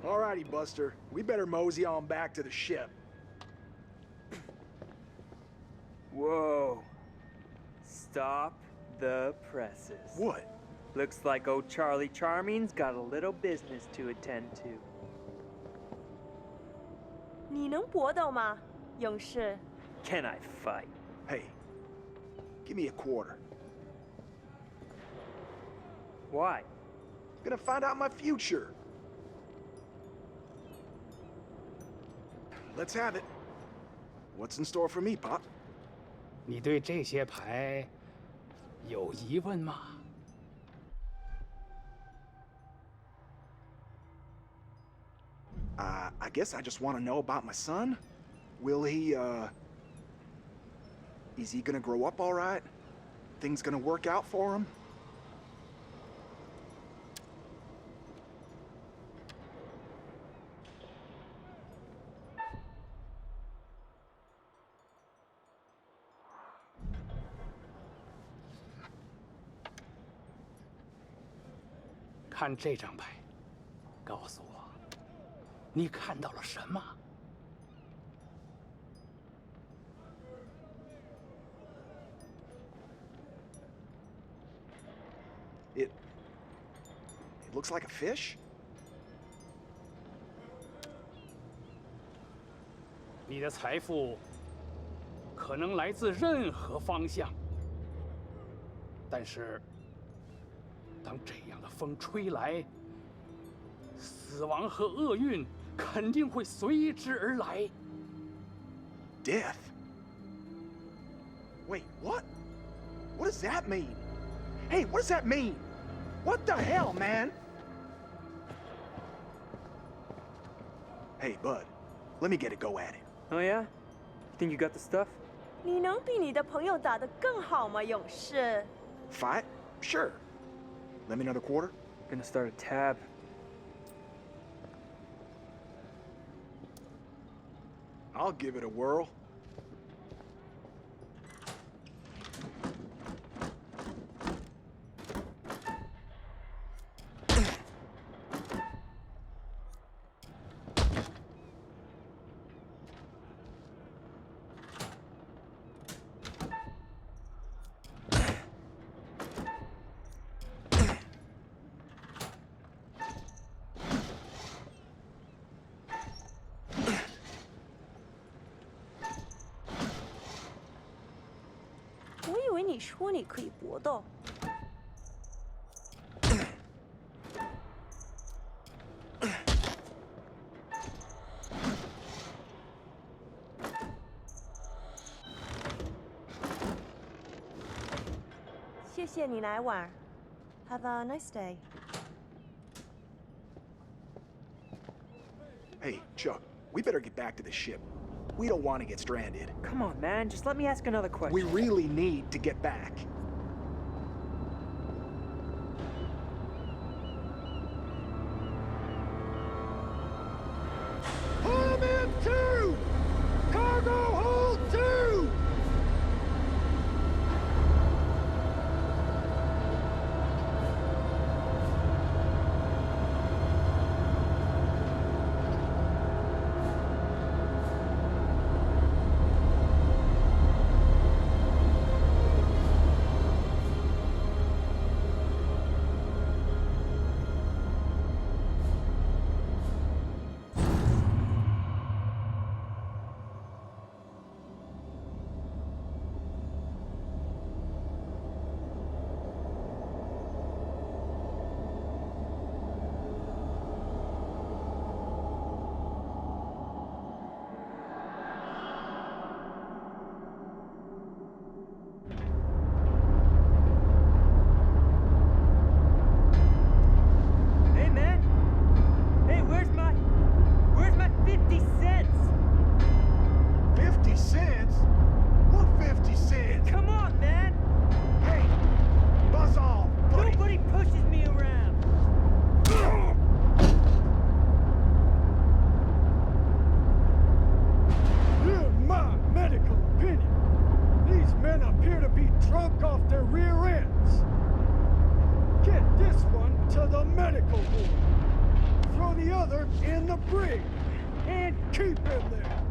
Alrighty, Buster. We better mosey on back to the ship. Whoa. Stop the presses. What? Looks like old Charlie Charming's got a little business to attend to. 你能搏斗吗，勇士？ Can I fight? Hey, give me a quarter. Why? Gonna find out my future. Let's have it. What's in store for me, Pop? 你对这些牌有疑问吗？ I guess I just want to know about my son. Will he, is he gonna grow up all right? Things gonna work out for him? "看这张牌，告诉我，你看到了什么？" It looks like a fish? 你的财富可能来自任何方向，但是当这样的风吹来，死亡和厄运肯定会随之而来。 Death? Wait, what? What does that mean? Hey, what does that mean? What the hell, man? Hey, bud, let me get a go at it. Oh yeah? You think you got the stuff? 你能比你的朋友打得更好吗，勇士？ Fight? Sure. Let me another quarter. Gonna start a tab. I'll give it a whirl.我以为你说你可以搏斗。谢谢你来玩。Have a nice day. Hey, Chuck, we better get back to the ship. We don't want to get stranded. Come on, man. Just let me ask another question. We really need to get back. Come in two! Cargo hold two! Hey, man. Hey, where's my 50 cents? 50 cents? What 50 cents? Come on, man. Hey, buzz off, buddy. Nobody pushes me around. In my medical opinion, these men appear to be drunk off their rear ends. Get this one to the medical ward. throw the other in the brig, and keep him there.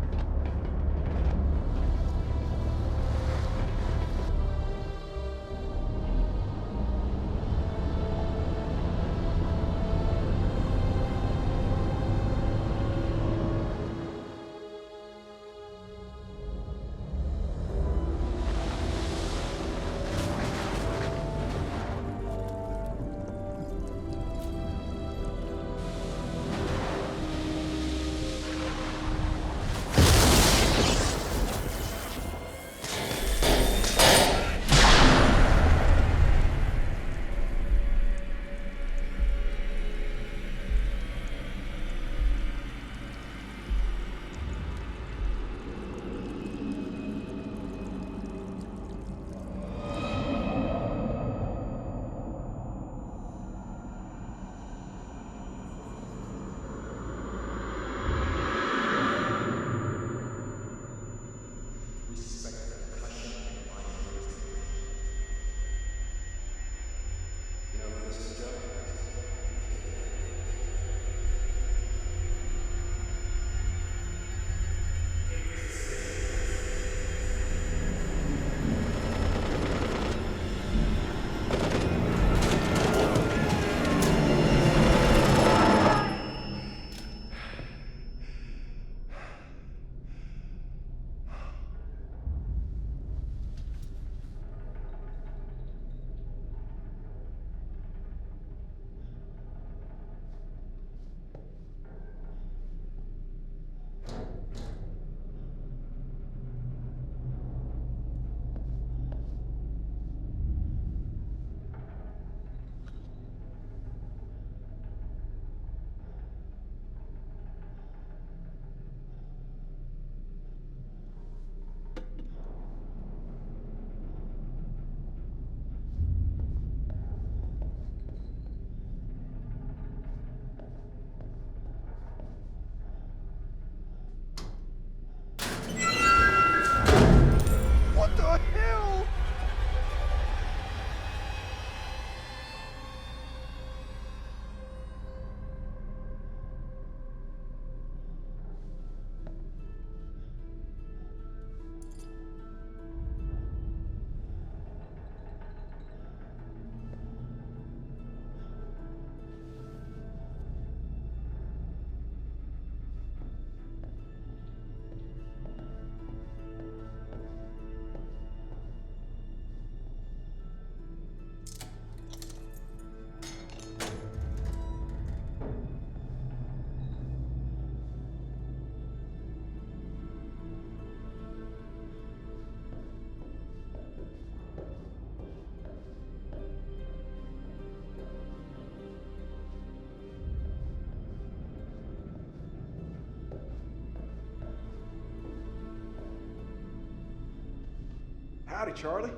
Howdy, Charlie.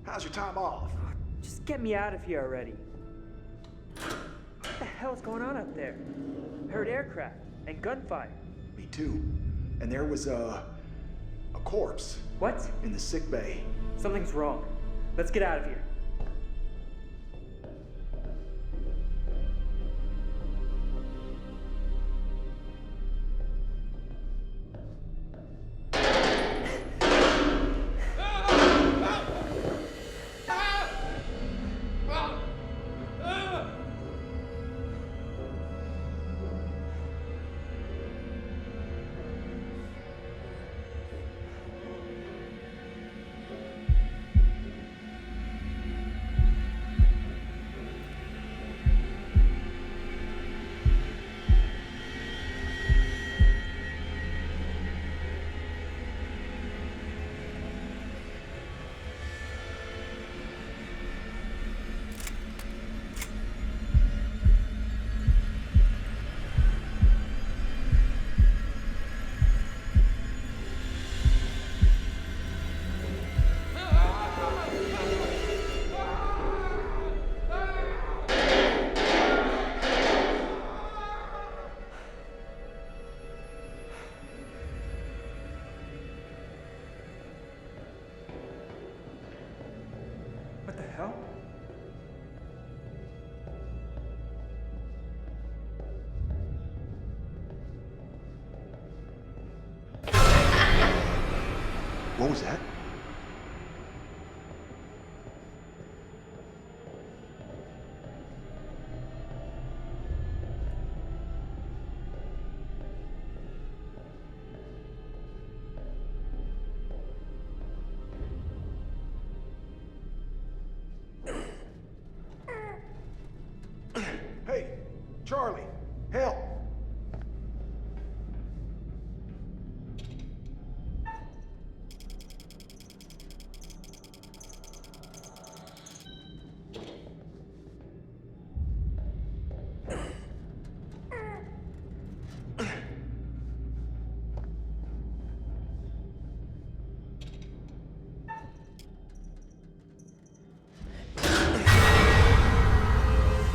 How's your time off? Just get me out of here already. What the hell's going on up there? I heard aircraft and gunfire. Me too. And there was a corpse. What? In the sick bay. Something's wrong. Let's get out of here. What the hell? What was that? Hey, Charlie, help!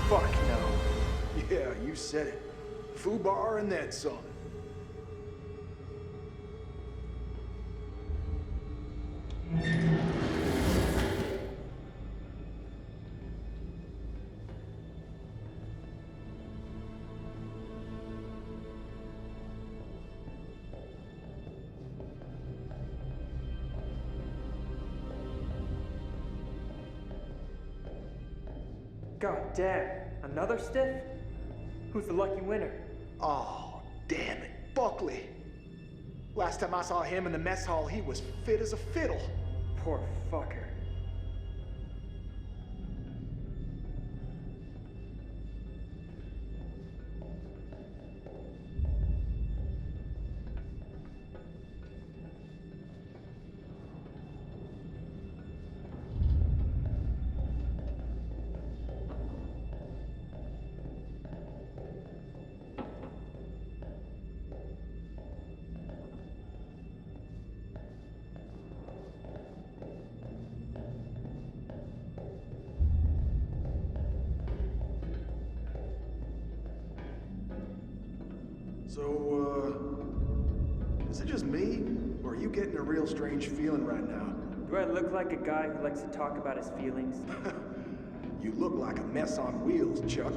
Fuck no. Yeah, you said it. Foobar and then some. God damn. Another stiff? Who's the lucky winner? Oh, damn it. Buckley. Last time I saw him in the mess hall, he was fit as a fiddle. Poor fucker. So, is it just me? Or are you getting a real strange feeling right now? Do I look like a guy who likes to talk about his feelings? You look like a mess on wheels, Chuck.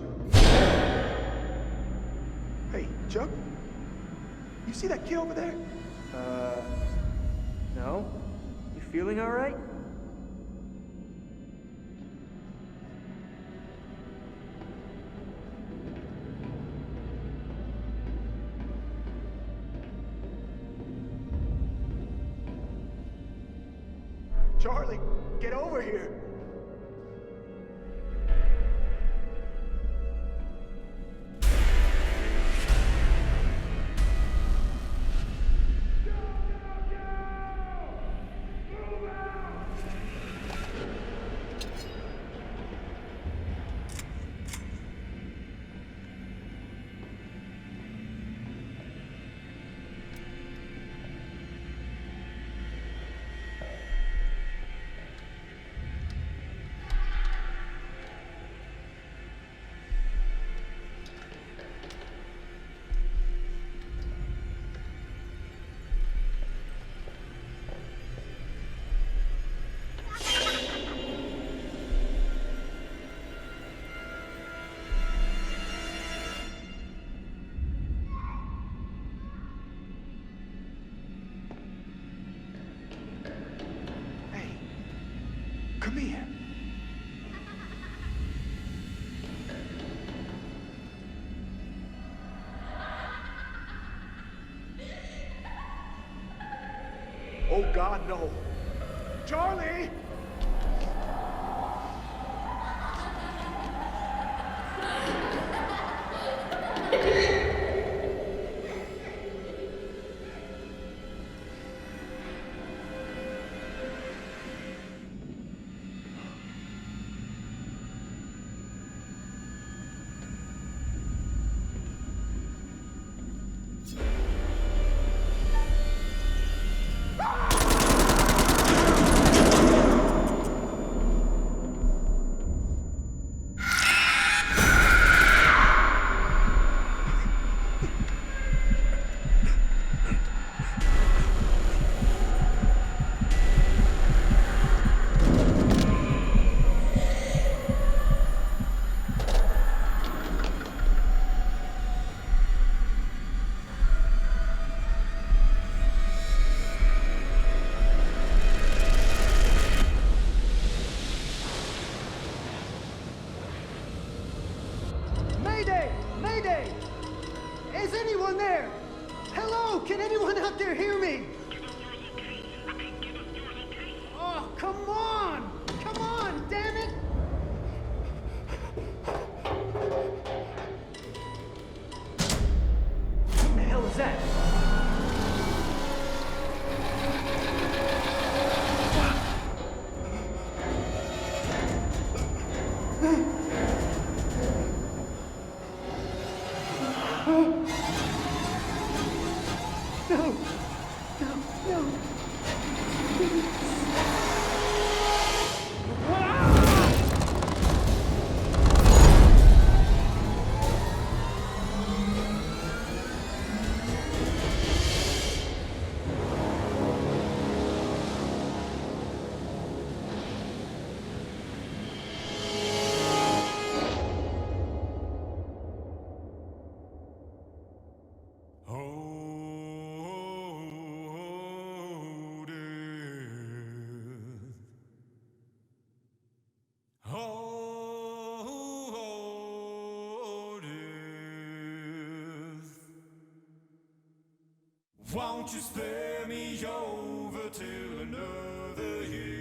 Hey, Chuck? You see that kid over there? No? You feeling alright? Charlie, get over here! Come here. Oh, God, no. Charlie! Is anyone there? Hello, can anyone out there hear me? Oh, come on! Come on, damn it! What the hell is that? Won't you spare me over till another year?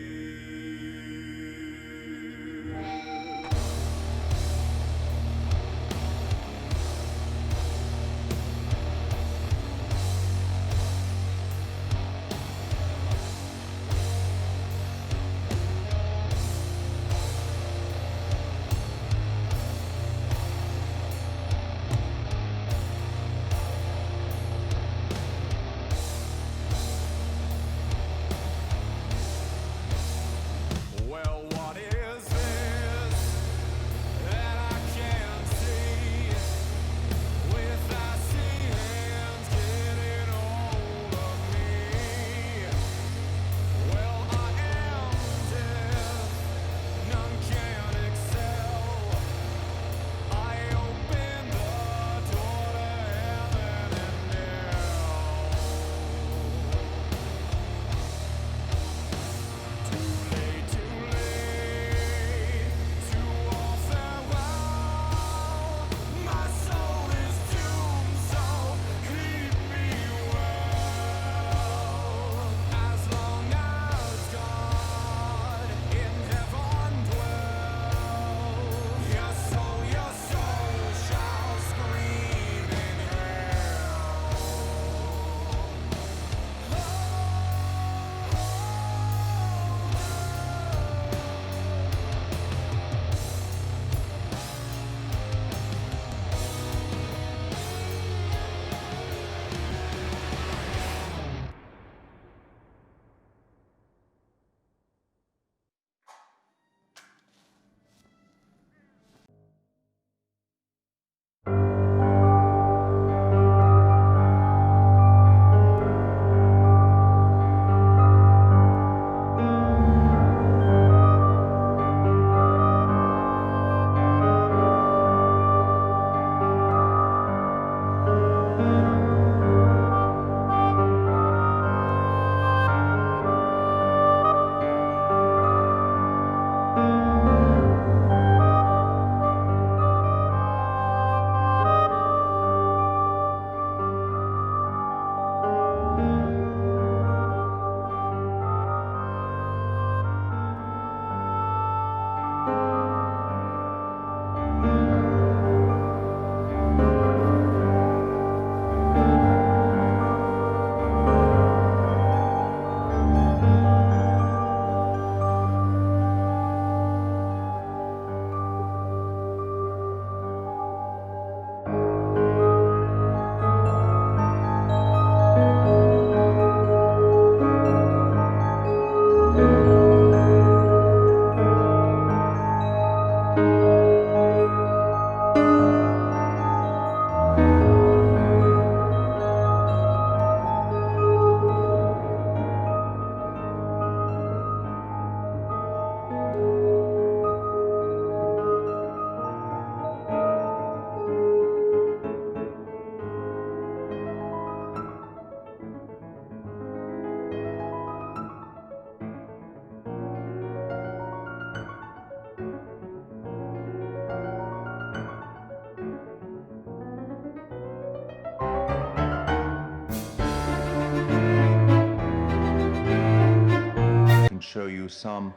show you some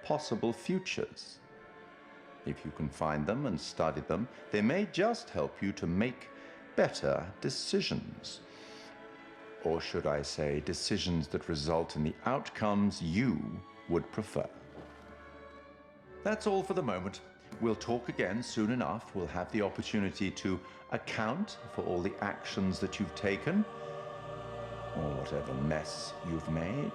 possible futures. If you can find them and study them, they may just help you to make better decisions. Or should I say, decisions that result in the outcomes you would prefer. That's all for the moment. We'll talk again soon enough. We'll have the opportunity to account for all the actions that you've taken, or whatever mess you've made.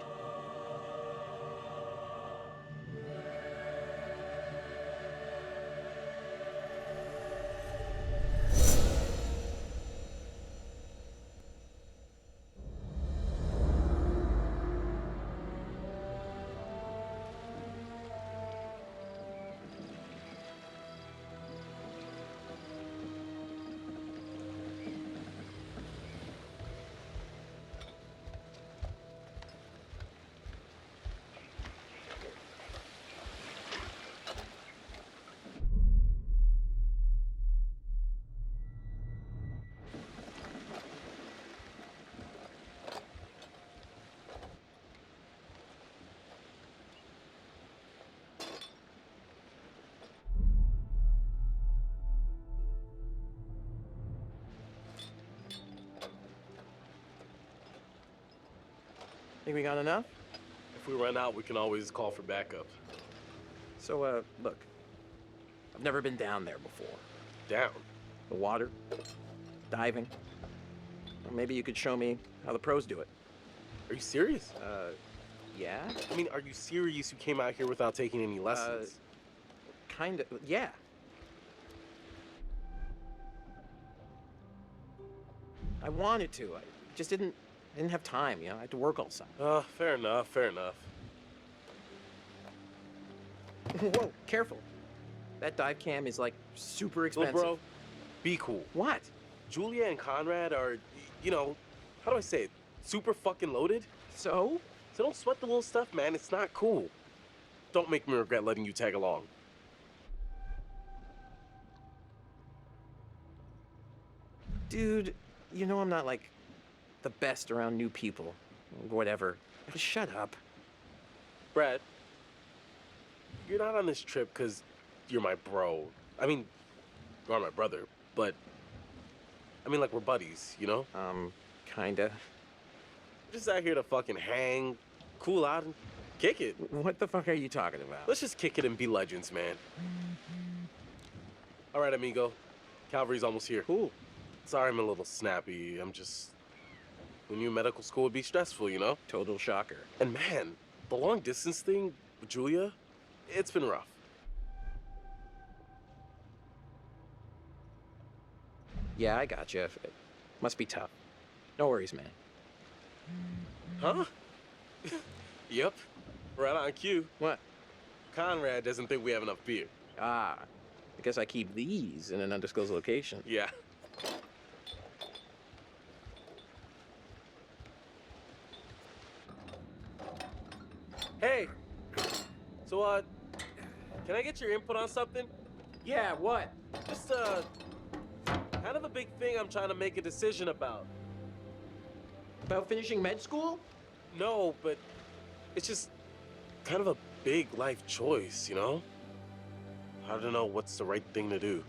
Think we got enough? If we run out, we can always call for backup. So, look. I've never been down there before. Down? The water, diving. Or maybe you could show me how the pros do it. Are you serious? Yeah? I mean, are you serious you came out here without taking any lessons? Kind of, yeah. I wanted to. I just didn't have time, you know? I had to work all summer. Fair enough, fair enough. Whoa, careful. That dive cam is, like, super expensive. Little bro, be cool. What? Julia and Conrad are, you know, how do I say it? Super fucking loaded. So? So don't sweat the little stuff, man. It's not cool. Don't make me regret letting you tag along. Dude, you know I'm not, like, the best around new people. Whatever. Just shut up. Brad, you're not on this trip because you're my bro. I mean, you are my brother, but I mean, like, we're buddies, you know? Kinda. We're just out here to fucking hang, cool out, and kick it. What the fuck are you talking about? Let's just kick it and be legends, man. All right, amigo. Calvary's almost here. Cool. Sorry I'm a little snappy. I'm just... Who knew medical school would be stressful, you know? Total shocker. And man, the long distance thing with Julia, it's been rough. Yeah, I gotcha. It must be tough. No worries, man. Huh? Yep. Right on cue. What? Conrad doesn't think we have enough beer. Ah, I guess I keep these in an undisclosed location. Yeah. Hey. So, can I get your input on something? Yeah, what? Just, kind of a big thing I'm trying to make a decision about. About finishing med school? No, but it's just kind of a big life choice, you know? I don't know what's the right thing to do.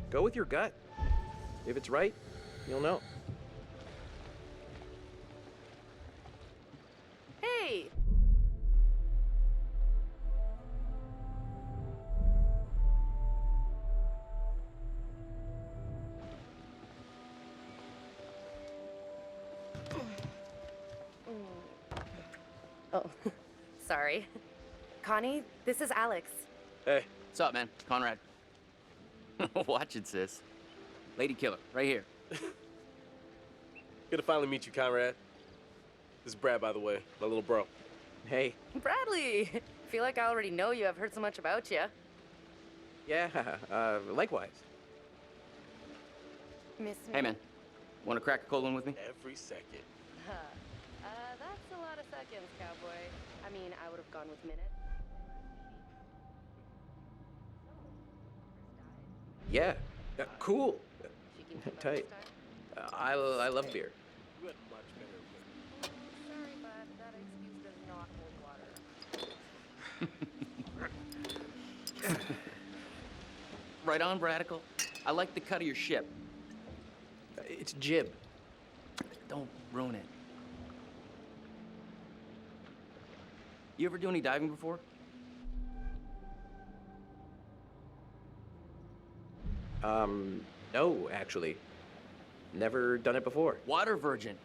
Go with your gut. If it's right, you'll know. Hey! Oh, sorry. Connie, this is Alex. Hey. What's up, man? Conrad. Watch it, sis. Lady killer, right here. Good to finally meet you, Conrad. This is Brad, by the way, my little bro. Hey. Bradley! Feel like I already know you. I've heard so much about you. Yeah, likewise. Miss me? Hey, man. Want to crack a cold one with me? Every second. That's a lot of seconds, cowboy. I mean, I would have gone with minutes. Yeah, cool. She can keep my Tight. style. I love beer. You had much Right on, Bradical. I like the cut of your ship. It's jib. Don't ruin it. You ever do any diving before? No, actually. Never done it before. Water virgin.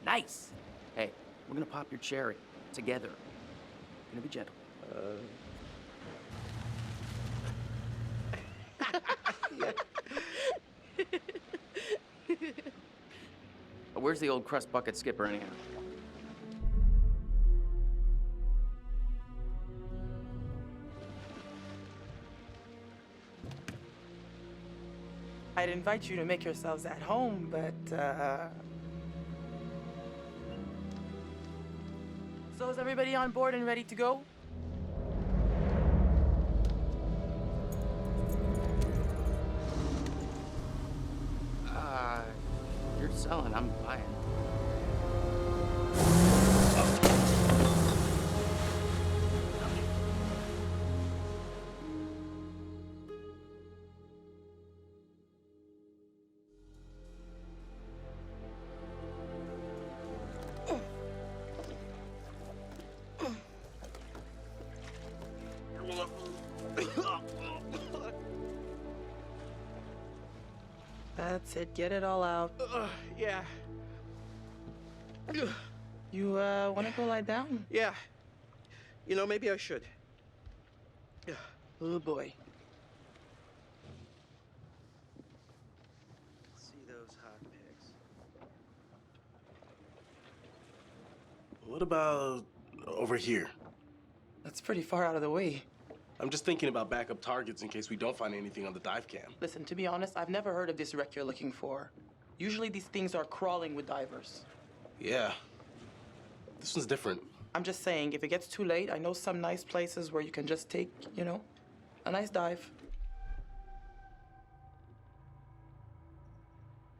Nice. Hey, we're gonna pop your cherry together. Gonna be gentle. Where's the old crust bucket skipper anyhow? I'd invite you to make yourselves at home, but, So is everybody on board and ready to go? You're selling, I'm buying. That's it, get it all out. Yeah. You, wanna go lie down? Yeah. You know, maybe I should. Oh boy. See those hot pics. What about over here? That's pretty far out of the way. I'm just thinking about backup targets in case we don't find anything on the dive cam. Listen, to be honest, I've never heard of this wreck you're looking for. Usually these things are crawling with divers. Yeah. This one's different. I'm just saying, if it gets too late, I know some nice places where you can just take, you know, a nice dive.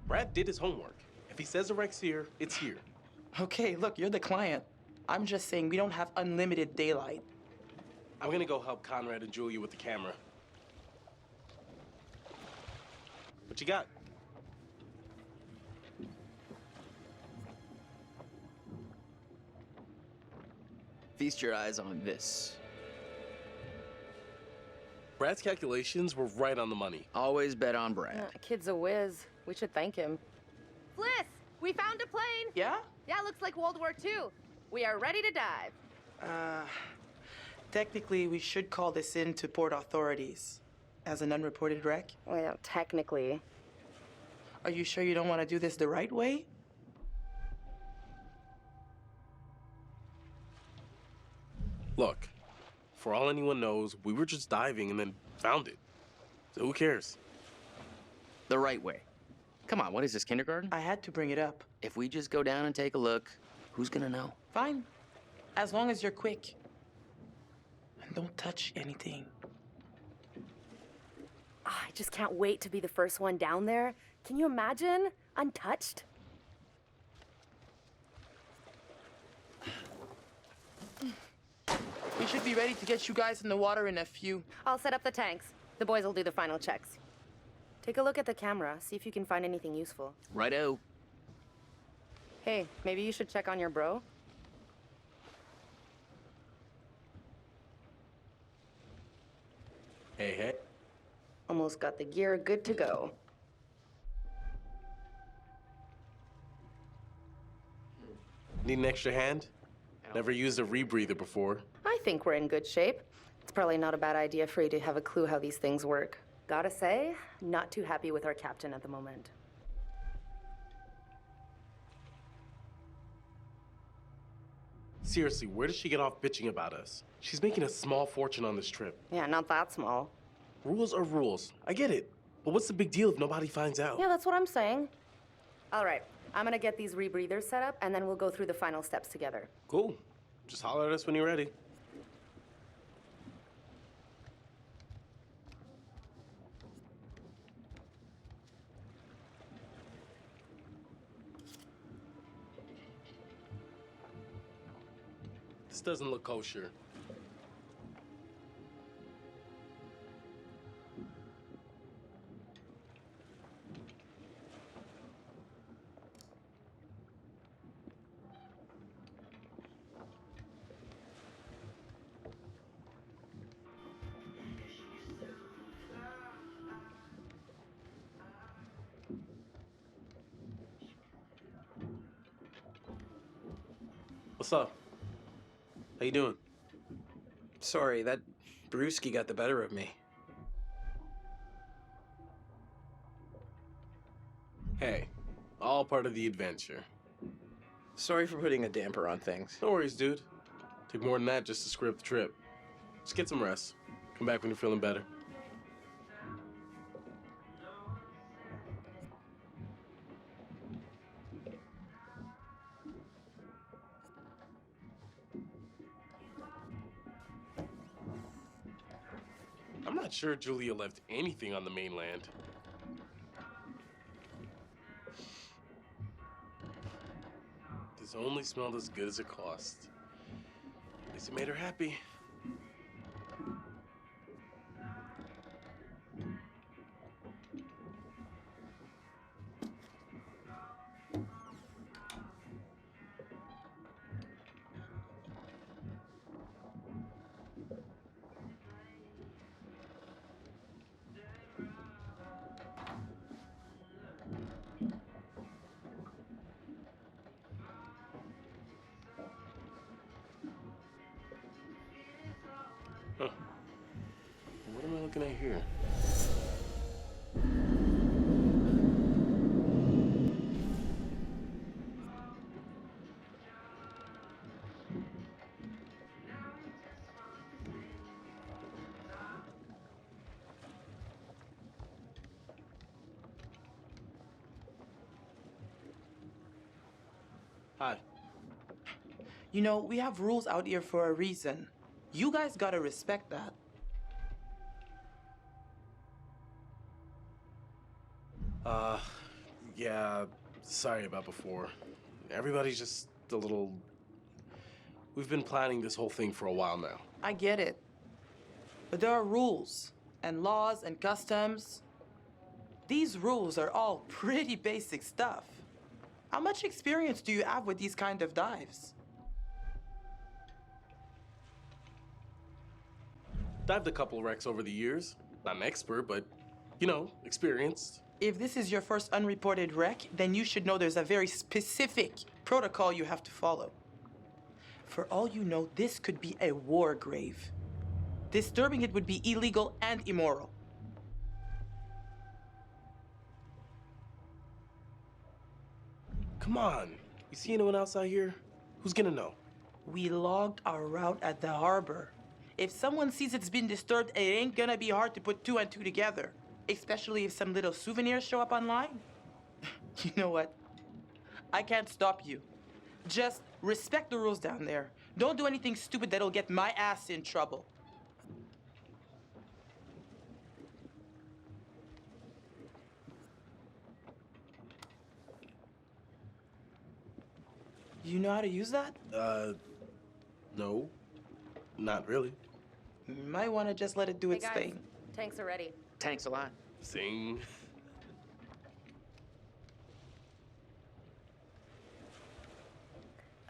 Brad did his homework. If he says the wreck's here, it's here. Okay, look, you're the client. I'm just saying we don't have unlimited daylight. I'm gonna go help Conrad and Julia with the camera. What you got? Feast your eyes on this. Brad's calculations were right on the money. Always bet on Brad. Kid's a whiz. We should thank him. Bliss, we found a plane. Yeah? Yeah, looks like World War II. We are ready to dive. Technically, we should call this in to port authorities as an unreported wreck. Well, technically. Are you sure you don't want to do this the right way? Look, for all anyone knows, we were just diving and then found it. So who cares? The right way. Come on, what is this, kindergarten? I had to bring it up. If we just go down and take a look, who's gonna know? Fine. As long as you're quick. And don't touch anything. I just can't wait to be the first one down there. Can you imagine? Untouched? We should be ready to get you guys in the water in a few. I'll set up the tanks. The boys will do the final checks. Take a look at the camera, see if you can find anything useful. Righto. Hey, maybe you should check on your bro? Hey, hey. Almost got the gear good to go. Need an extra hand? Never used a rebreather before. I think we're in good shape. It's probably not a bad idea for you to have a clue how these things work. Gotta say, not too happy with our captain at the moment. Seriously, where does she get off bitching about us? She's making a small fortune on this trip. Yeah, not that small. Rules are rules. I get it. But what's the big deal if nobody finds out? Yeah, that's what I'm saying. All right, I'm gonna get these rebreathers set up, and then we'll go through the final steps together. Cool. Just holler at us when you're ready. This doesn't look kosher. What's up? How you doing? Sorry, that brewski got the better of me. Hey, all part of the adventure. Sorry for putting a damper on things. No worries, dude. Took more than that just to screw up the trip. Just get some rest. Come back when you're feeling better. I'm not sure Julia left anything on the mainland. This only smelled as good as it cost. At least it made her happy. Huh. What am I looking at here? Hi. You know, we have rules out here for a reason. You guys gotta respect that. Yeah, sorry about before. Everybody's just a little... We've been planning this whole thing for a while now. I get it. But there are rules, and laws, and customs. These rules are all pretty basic stuff. How much experience do you have with these kind of dives? Dived a couple wrecks over the years. Not an expert, but, you know, experienced. If this is your first unreported wreck, then you should know there's a very specific protocol you have to follow. For all you know, this could be a war grave. Disturbing it would be illegal and immoral. Come on. You see anyone else out here? Who's gonna know? We logged our route at the harbor. If someone sees it's been disturbed, it ain't gonna be hard to put two and two together. Especially if some little souvenirs show up online. You know what? I can't stop you. Just respect the rules down there. Don't do anything stupid that'll get my ass in trouble. You know how to use that? No. Not really. You might want to just let it do its guys, thing. Tanks are ready. Thanks a lot. Sing.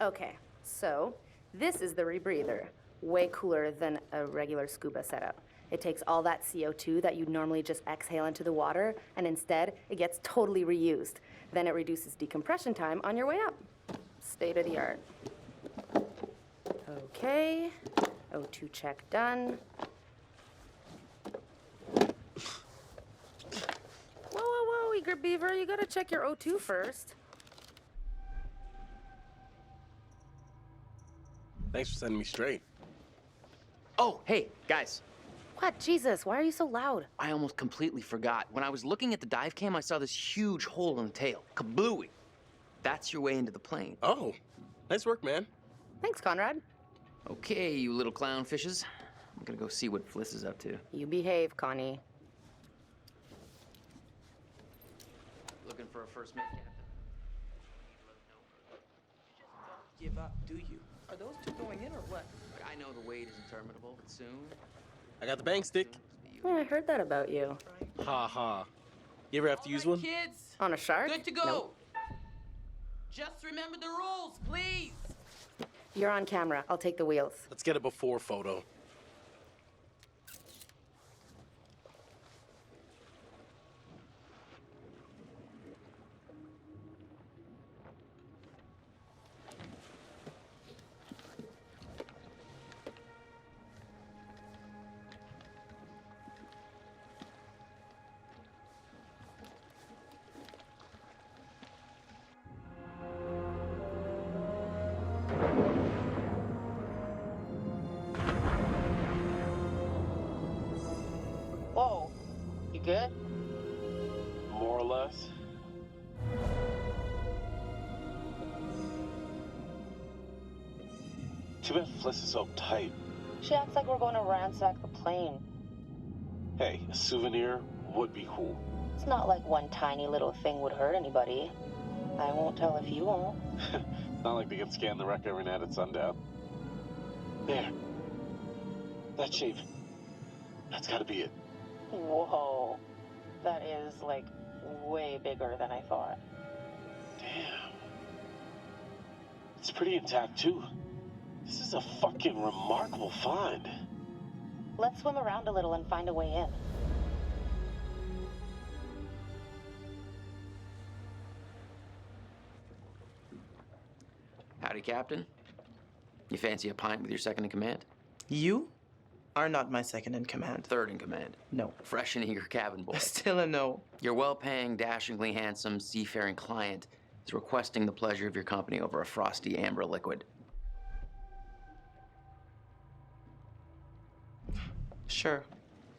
Okay, so this is the rebreather. Way cooler than a regular scuba setup. It takes all that CO2 that you'd normally just exhale into the water, and instead, it gets totally reused. Then it reduces decompression time on your way up. State of the art. Okay, O2 check done. Whoa, eager beaver, you gotta check your O2 first. Thanks for sending me straight. Oh, hey, guys. What? Jesus, why are you so loud? I almost completely forgot. When I was looking at the dive cam, I saw this huge hole in the tail. Kablooey. That's your way into the plane. Oh, nice work, man. Thanks, Conrad. Okay, you little clownfishes. I'm gonna go see what Fliss is up to. You behave, Connie. Looking for a first mate, Captain. Give up, do you? Are those two going in or what? I know the wait is interminable, but soon... I got the bang stick. Yeah, I heard that about you. Ha ha. You ever have to use one? Kids, On a shark? good to go. Nope. Just remember the rules, please. You're on camera. I'll take the wheels. Let's get a before photo. good? More or less. Too bad Fliss is so tight. She acts like we're going to ransack the plane. Hey, a souvenir would be cool. It's not like one tiny little thing would hurt anybody. I won't tell if you won't. Not like they can scan the wreck every night at sundown. There. That shape. That's gotta be it. Whoa. That is, like, way bigger than I thought. Damn. It's pretty intact, too. This is a fucking remarkable find. Let's swim around a little and find a way in. Howdy, Captain. You fancy a pint with your second in command? You are not my second in command. Third in command. No. Fresh and eager cabin boy. Still a no. Your well-paying, dashingly handsome, seafaring client is requesting the pleasure of your company over a frosty amber liquid. Sure.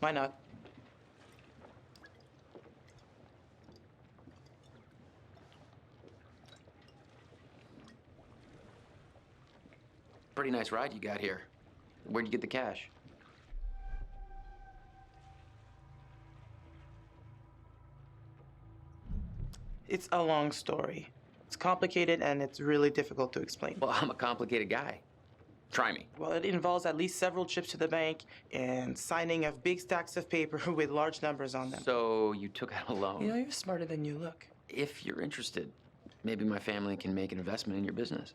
Why not? Pretty nice ride you got here. Where'd you get the cash? It's a long story. It's complicated and it's really difficult to explain. Well, I'm a complicated guy. Try me. Well, it involves at least several trips to the bank and signing of big stacks of paper with large numbers on them. So you took out a loan? You know, you're smarter than you look. If you're interested, maybe my family can make an investment in your business.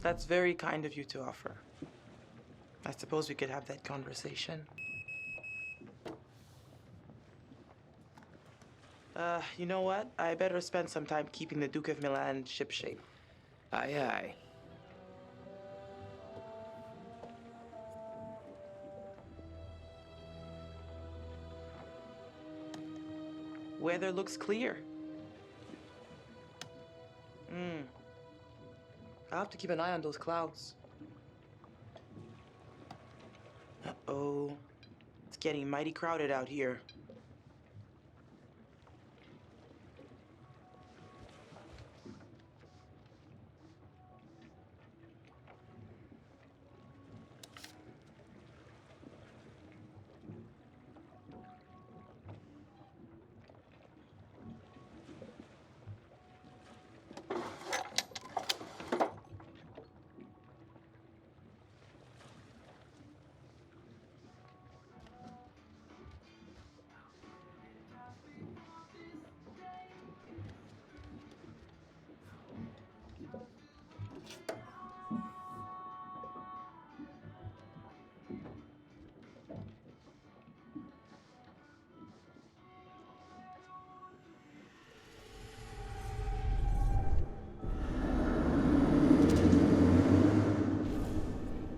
That's very kind of you to offer. I suppose we could have that conversation. You know what? I better spend some time keeping the Duke of Milan shipshape. Aye, aye. Weather looks clear. I'll have to keep an eye on those clouds. Uh-oh. It's getting mighty crowded out here.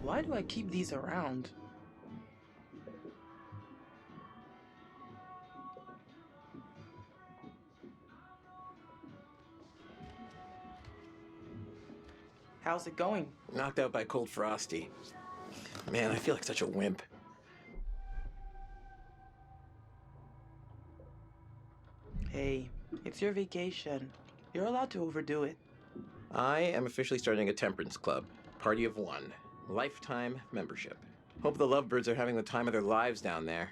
Why do I keep these around? How's it going? Knocked out by cold frosty. Man, I feel like such a wimp. Hey, it's your vacation. You're allowed to overdo it. I am officially starting a temperance club. Party of one. Lifetime membership. Hope the lovebirds are having the time of their lives down there.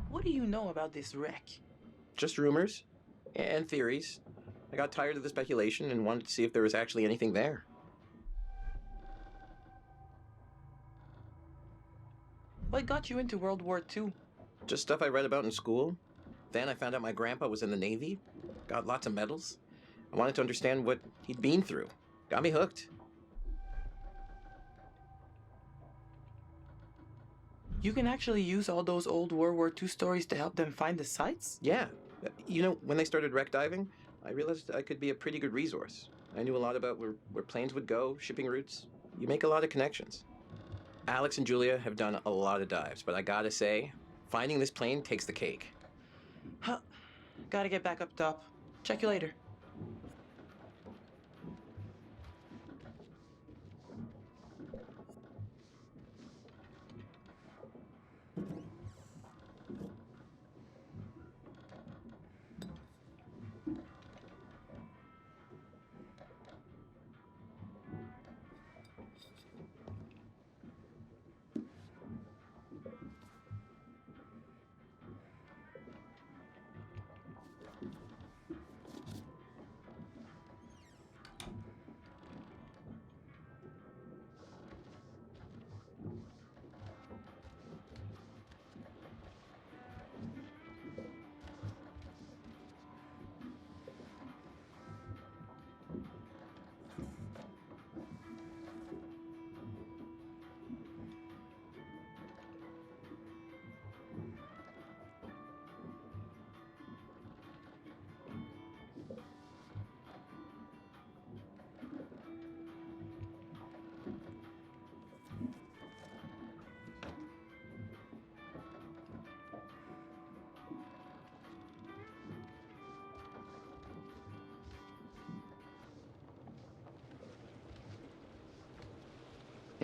What do you know about this wreck? Just rumors and theories. I got tired of the speculation and wanted to see if there was actually anything there. What got you into World War II? Just stuff I read about in school. Then I found out my grandpa was in the Navy. Got lots of medals. I wanted to understand what he'd been through. Got me hooked. You can actually use all those old World War II stories to help them find the sites? Yeah. You know, when they started wreck diving, I realized I could be a pretty good resource. I knew a lot about where planes would go, shipping routes. You make a lot of connections. Alex and Julia have done a lot of dives, but I gotta say, finding this plane takes the cake. Huh. Gotta get back up top. Check you later.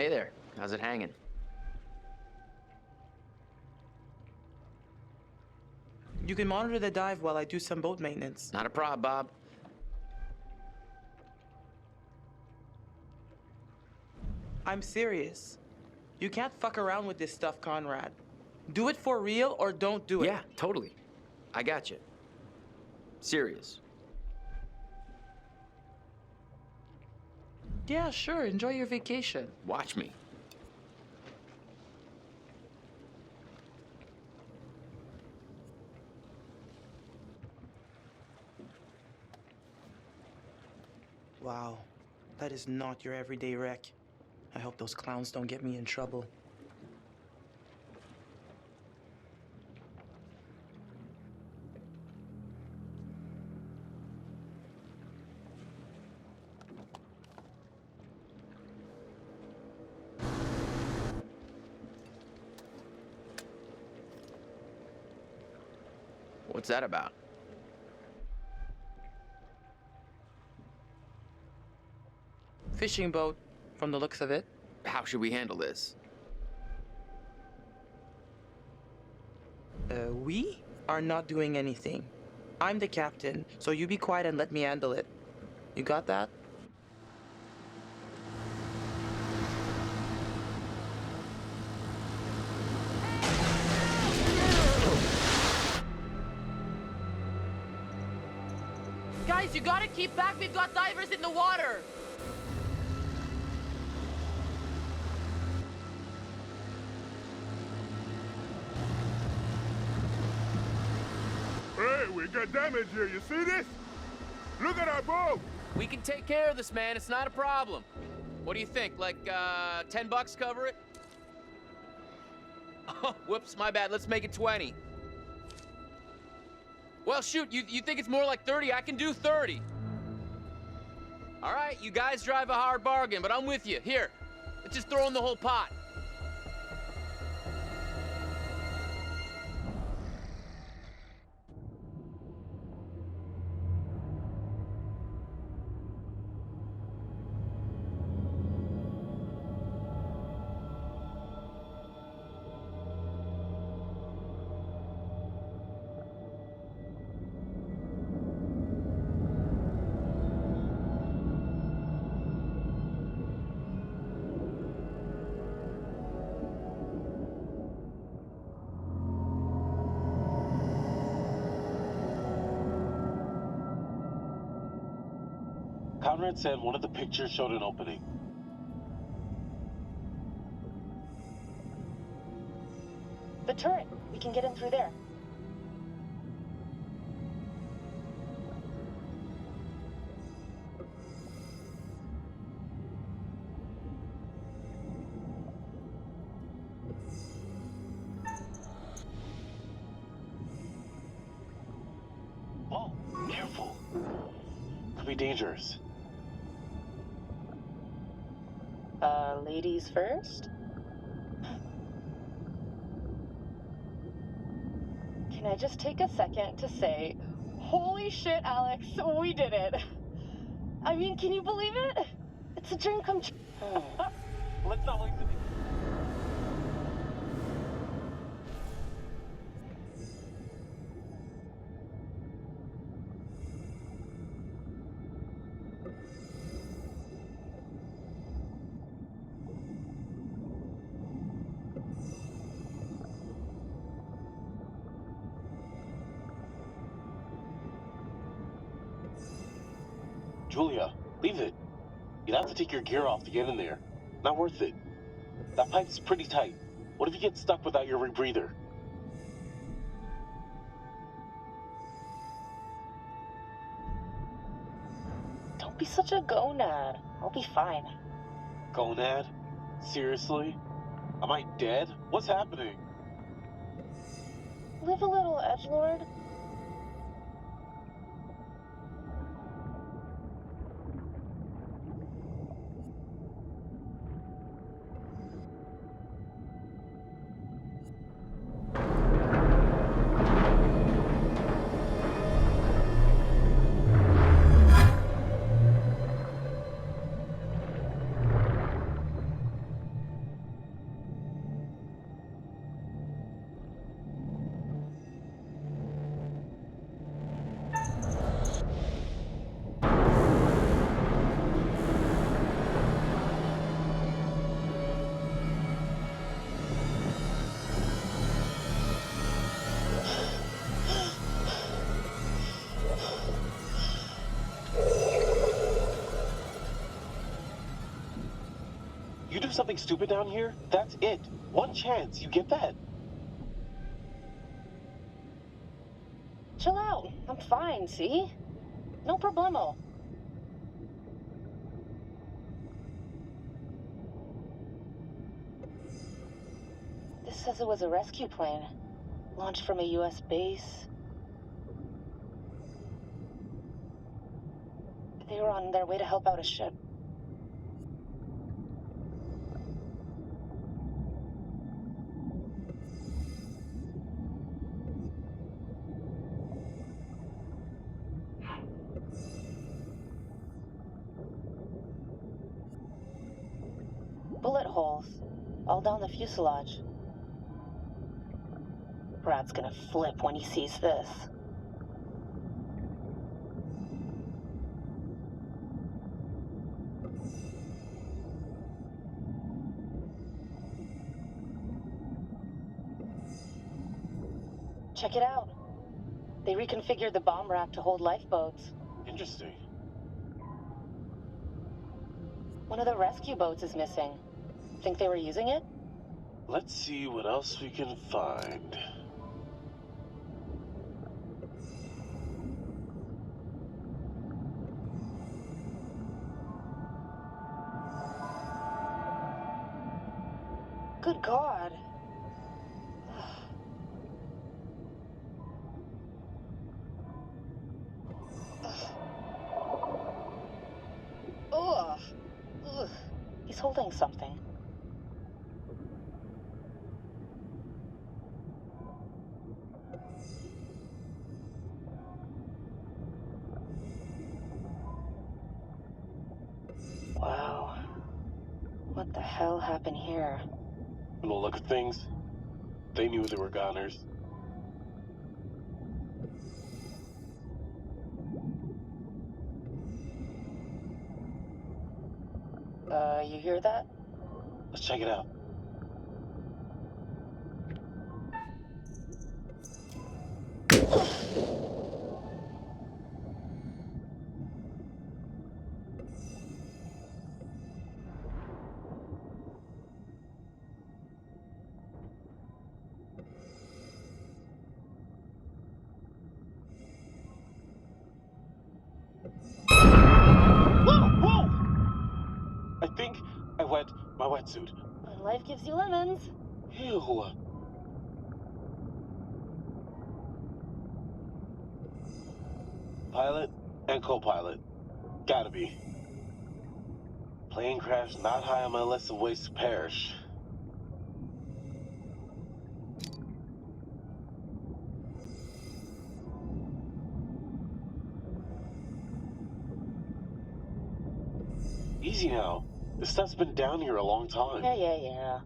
Hey there. How's it hanging? You can monitor the dive while I do some boat maintenance. Not a prob, Bob. I'm serious. You can't fuck around with this stuff, Conrad. Do it for real or don't do it. Yeah, totally. I got you. Serious. Yeah, sure. Enjoy your vacation. Watch me. Wow. That is not your everyday wreck. I hope those clowns don't get me in trouble. What's that about? Fishing boat, from the looks of it. How should we handle this? We are not doing anything. I'm the captain, so you be quiet and let me handle it. You got that? Guys, you gotta keep back. We've got divers in the water. Hey, we got damage here. You see this? Look at our boat. We can take care of this, man. It's not a problem. What do you think? Like, $10 cover it? Oh, whoops, my bad. Let's make it 20. Well, shoot, you think it's more like 30? I can do 30. All right, you guys drive a hard bargain, but I'm with you. Here, let's just throw in the whole pot. Conrad said one of the pictures showed an opening. The turret. We can get in through there. Whoa, careful. Could be dangerous. Ladies first? Can I just take a second to say, holy shit, Alex, we did it. I mean, can you believe it? It's a dream come true. Let's not wait to be... Julia, leave it. You'd have to take your gear off to get in there. Not worth it. That pipe's pretty tight. What if you get stuck without your rebreather? Don't be such a gonad. I'll be fine. Gonad? Seriously? Am I dead? What's happening? Live a little, edgelord. something stupid down here, that's it. One chance, you get that? Chill out. I'm fine, see? No problemo. This says it was a rescue plane, launched from a US base. They were on their way to help out a ship. Bullet holes, all down the fuselage. Brad's gonna flip when he sees this. Check it out. They reconfigured the bomb rack to hold lifeboats. Interesting. One of the rescue boats is missing. Think they were using it? Let's see what else we can find. Good God. Ugh. Ugh. He's holding something. Wow. What the hell happened here? From the look of things, they knew they were goners. You hear that? Let's check it out. Whoa! I think I wet my wetsuit. When life gives you lemons. Ew. Pilot and co-pilot. Gotta be. Plane crash not high on my list of ways to perish. Easy now. This stuff's been down here a long time. Yeah.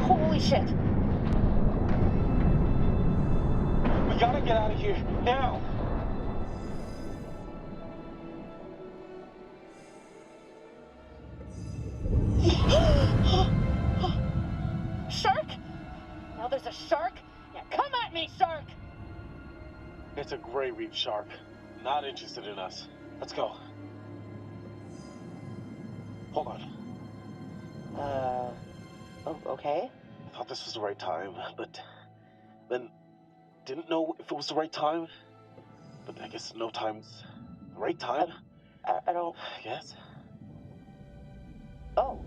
Holy shit! We gotta get out of here, now! Shark? Now there's a shark? Yeah, come at me, shark! It's a gray reef shark. Not interested in us. Let's go. Hold on. Oh, okay. I thought this was the right time, but then didn't know if it was the right time. But I guess no time's the right time. I don't... I guess. Oh.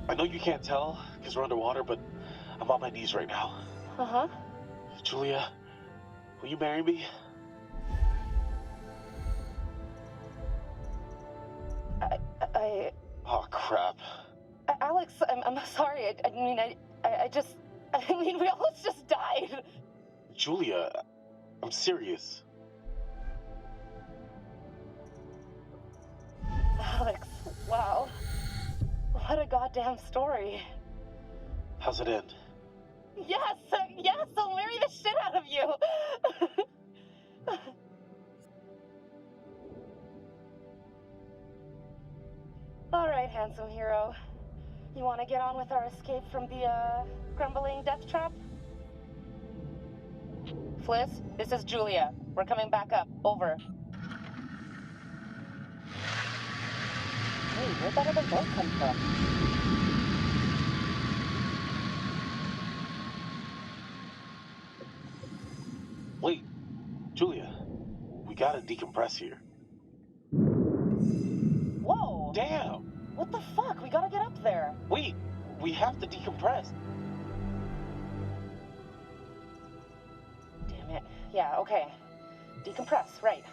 I know you can't tell because we're underwater, but I'm on my knees right now. Uh-huh. Julia, will you marry me? Oh, crap. Alex, I'm sorry. I mean, we almost just died. Julia, I'm serious. Alex, wow. What a goddamn story. How's it end? Yes, I'll marry the shit out of you. All right, handsome hero. You want to get on with our escape from the, crumbling death trap? Fliss, this is Julia. We're coming back up. Over. Hey, where'd that other boat come from? Wait, Julia, we gotta decompress here. Whoa! Damn! What the fuck? We gotta get up there. Wait, we have to decompress. Damn it. Yeah, okay. Decompress, right.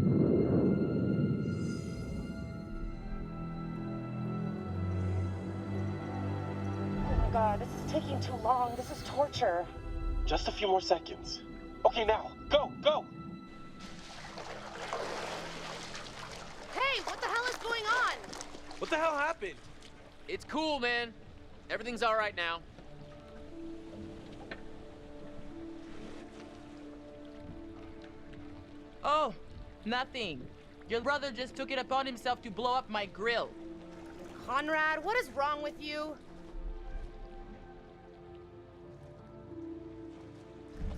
Oh my god, this is taking too long. This is torture. Just a few more seconds. Okay, now, go, go! Hey, what the hell is going on? What the hell happened? It's cool, man. Everything's all right now. Oh, nothing. Your brother just took it upon himself to blow up my grill. Conrad, what is wrong with you?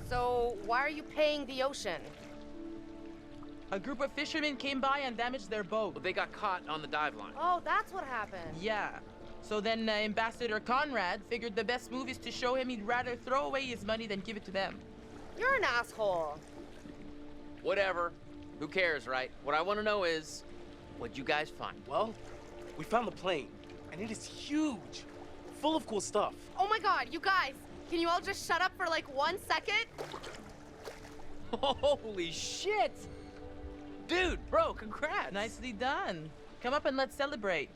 So, why are you paying the ocean? A group of fishermen came by and damaged their boat. Well, they got caught on the dive line. Oh, that's what happened. Yeah. So then Ambassador Conrad figured the best move is to show him he'd rather throw away his money than give it to them. You're an asshole. Whatever. Who cares, right? What I want to know is, what'd you guys find? Well, we found the plane, and it is huge, full of cool stuff. Oh my god, you guys, can you all just shut up for like 1 second? Holy shit! Dude, bro, congrats! Nicely done. Come up and let's celebrate.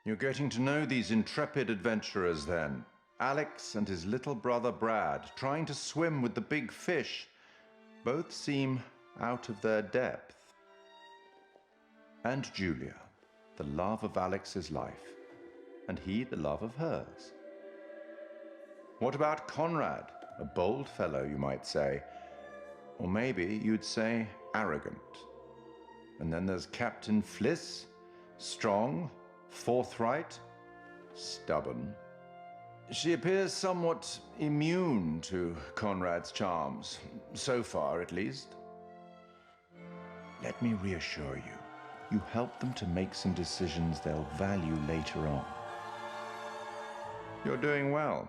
You're getting to know these intrepid adventurers then. Alex and his little brother Brad, trying to swim with the big fish. Both seem out of their depth. And Julia, the love of Alex's life, and he the love of hers. What about Conrad? A bold fellow, you might say. Or maybe you'd say arrogant. And then there's Captain Fliss, strong, forthright, stubborn. She appears somewhat immune to Conrad's charms, so far at least. Let me reassure you, you help them to make some decisions they'll value later on. You're doing well.